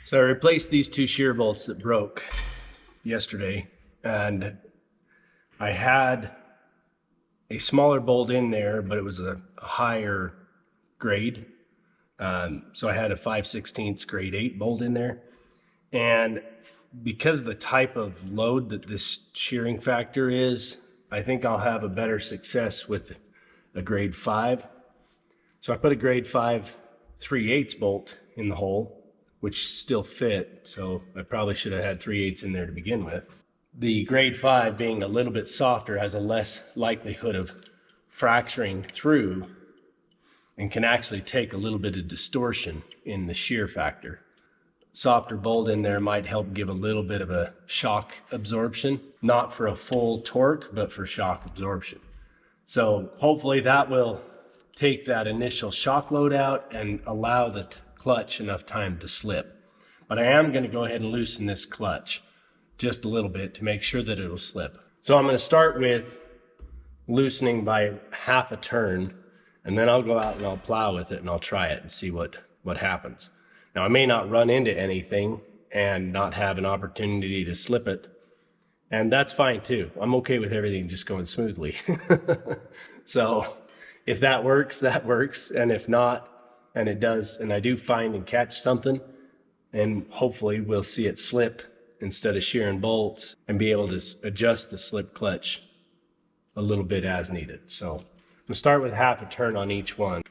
So I replaced these two shear bolts that broke yesterday, and I had a smaller bolt in there, but it was a higher grade. So I had a 5/16 grade 8 bolt in there. And because of the type of load that this shearing factor is, I think I'll have a better success with a grade 5. So I put a grade 5 3/8 bolt in the hole, which still fit. So I probably should have had 3/8 in there to begin with. The grade 5 being a little bit softer has a less likelihood of fracturing through and can actually take a little bit of distortion in the shear factor. Softer bolt in there might help give a little bit of a shock absorption, not for a full torque, but for shock absorption. So hopefully that will take that initial shock load out and allow the clutch enough time to slip. But I am going to go ahead and loosen this clutch just a little bit to make sure that it'll slip. So I'm going to start with loosening by half a turn, and then I'll go out and I'll plow with it and I'll try it and see what happens. Now I may not run into anything and not have an opportunity to slip it, and that's fine too. I'm okay with everything just going smoothly. So if that works, that works. And if not, and it does, and I do find and catch something, and hopefully we'll see it slip instead of shearing bolts and be able to adjust the slip clutch a little bit as needed. So I'm gonna start with half a turn on each one.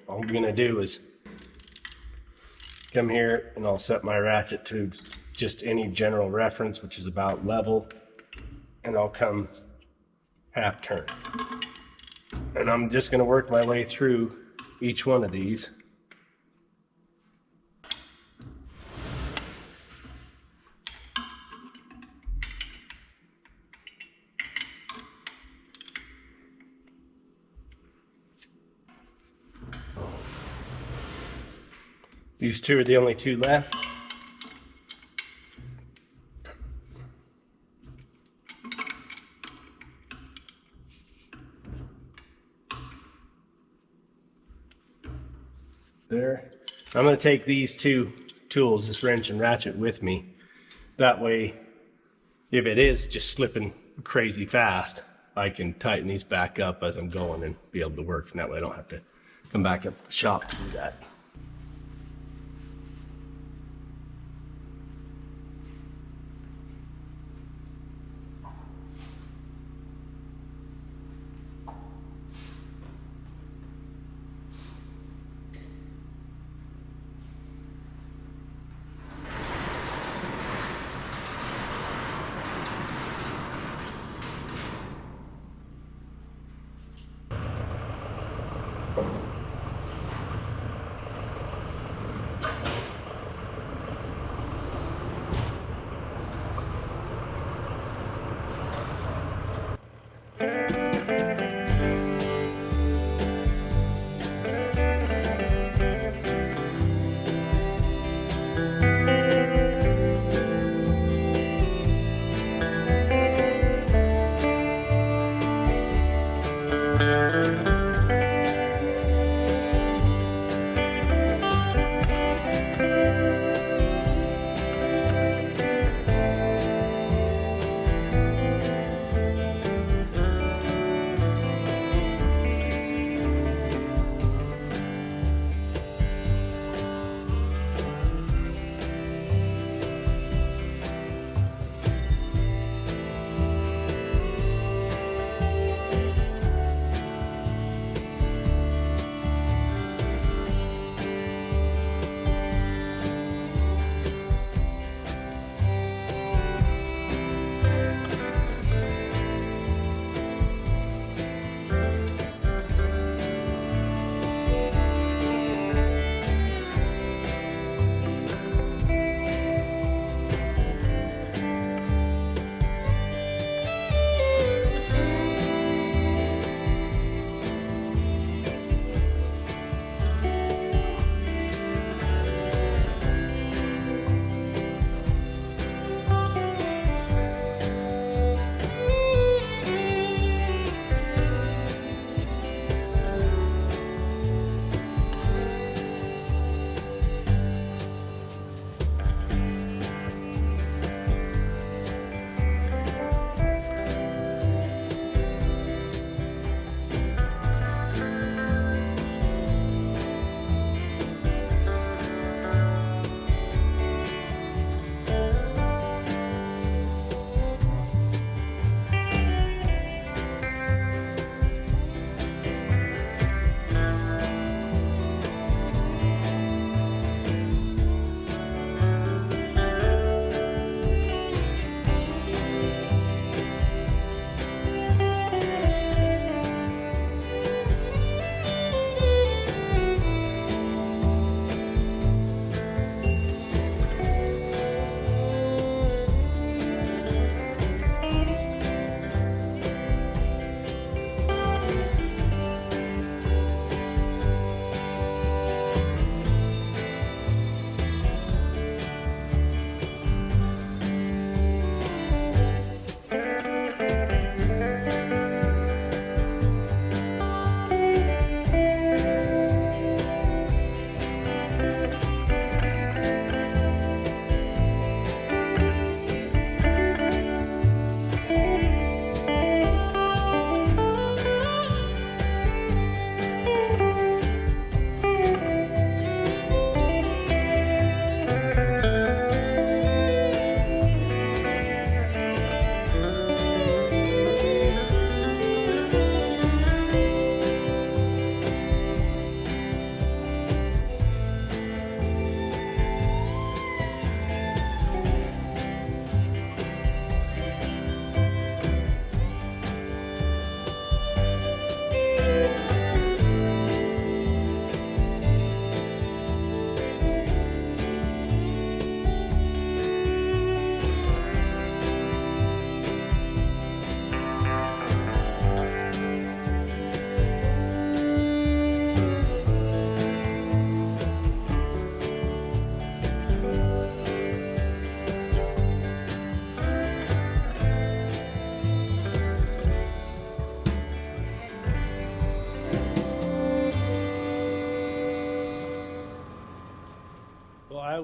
All I'm gonna do is come here and I'll set my ratchet to just any general reference, which is about level, and I'll come half turn. And I'm just going to work my way through each one of these. These two are the only two left. There. I'm going to take these two tools, this wrench and ratchet, with me. That way, if it is just slipping crazy fast, I can tighten these back up as I'm going and be able to work. And that way I don't have to come back up the shop to do that.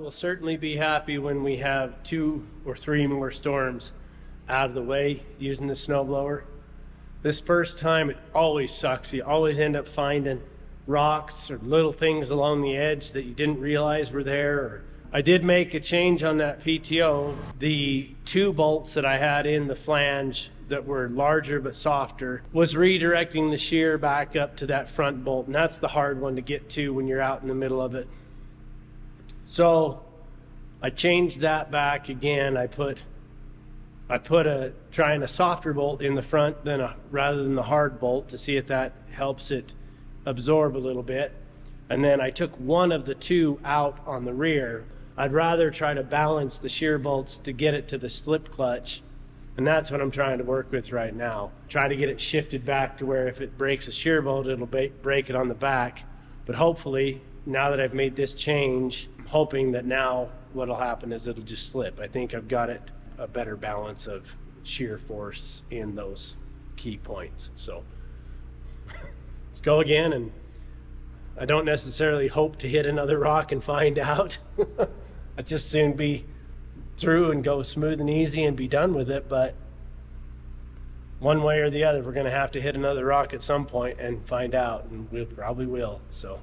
will certainly be happy when we have 2 or 3 more storms out of the way using the snowblower. This first time, it always sucks. You always end up finding rocks or little things along the edge that you didn't realize were there. I did make a change on that PTO. The 2 bolts that I had in the flange that were larger but softer was redirecting the shear back up to that front bolt, and that's the hard one to get to when you're out in the middle of it. So I changed that back again. I put trying a softer bolt in the front rather than the hard bolt to see if that helps it absorb a little bit. And then I took one of the 2 out on the rear. I'd rather try to balance the shear bolts to get it to the slip clutch. And that's what I'm trying to work with right now. Try to get it shifted back to where if it breaks a shear bolt, it'll break it on the back. But hopefully, now that I've made this change, I'm hoping that now what'll happen is it'll just slip. I think I've got it a better balance of shear force in those key points. So let's go again, and I don't necessarily hope to hit another rock and find out. I'd just soon be through and go smooth and easy and be done with it, but one way or the other, we're going to have to hit another rock at some point and find out, and we probably will. So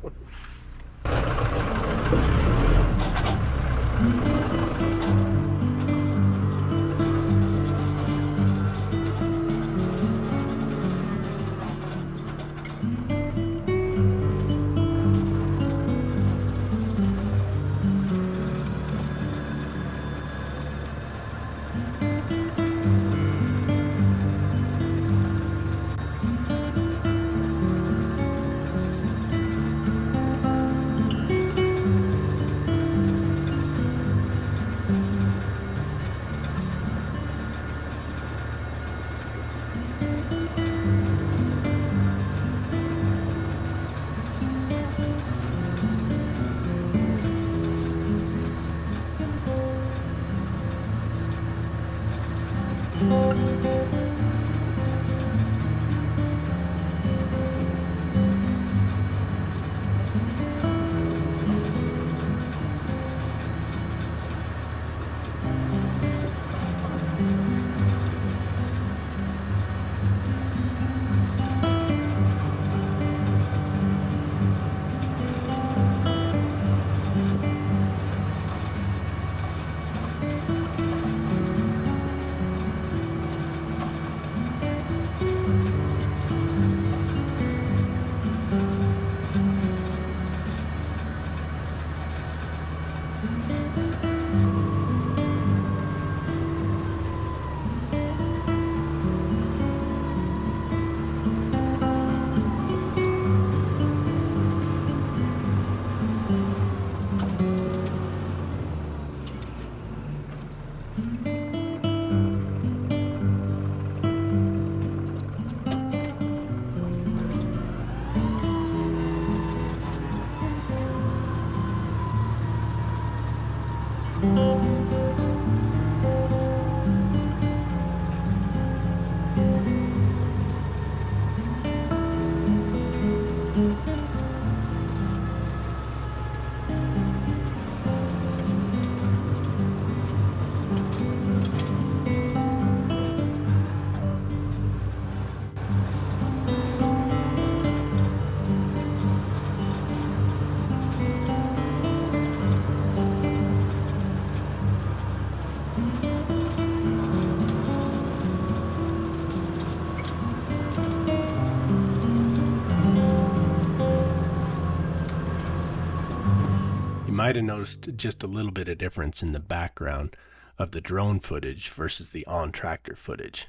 might have noticed just a little bit of difference in the background of the drone footage versus the on-tractor footage.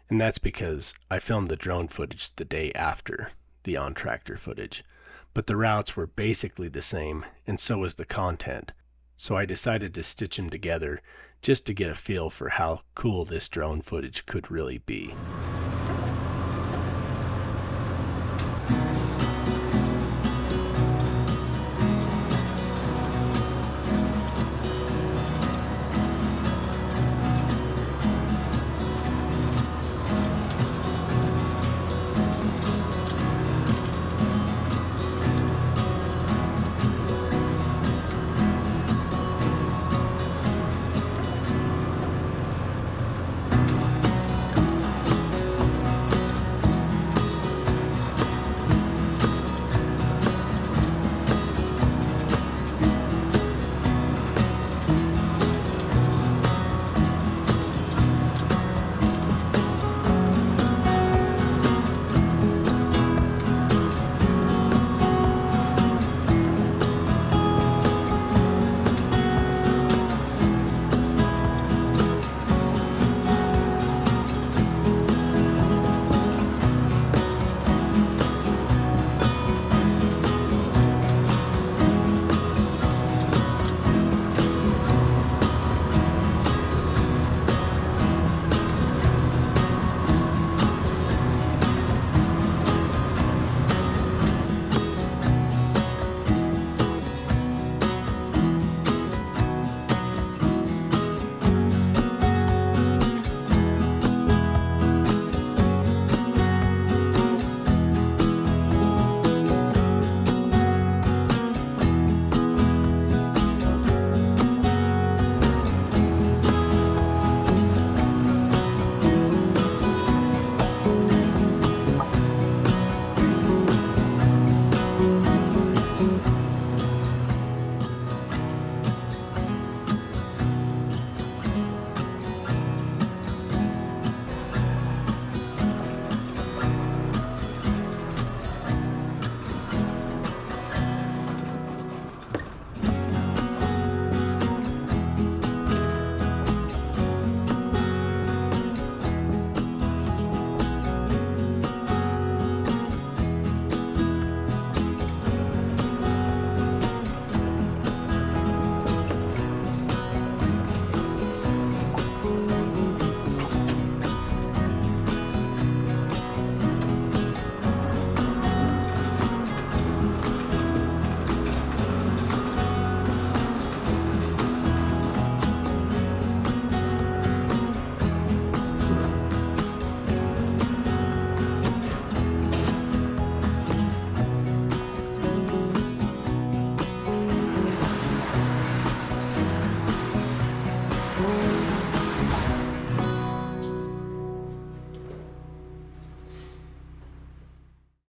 And that's because I filmed the drone footage the day after the on-tractor footage. But the routes were basically the same, and so was the content. So I decided to stitch them together just to get a feel for how cool this drone footage could really be.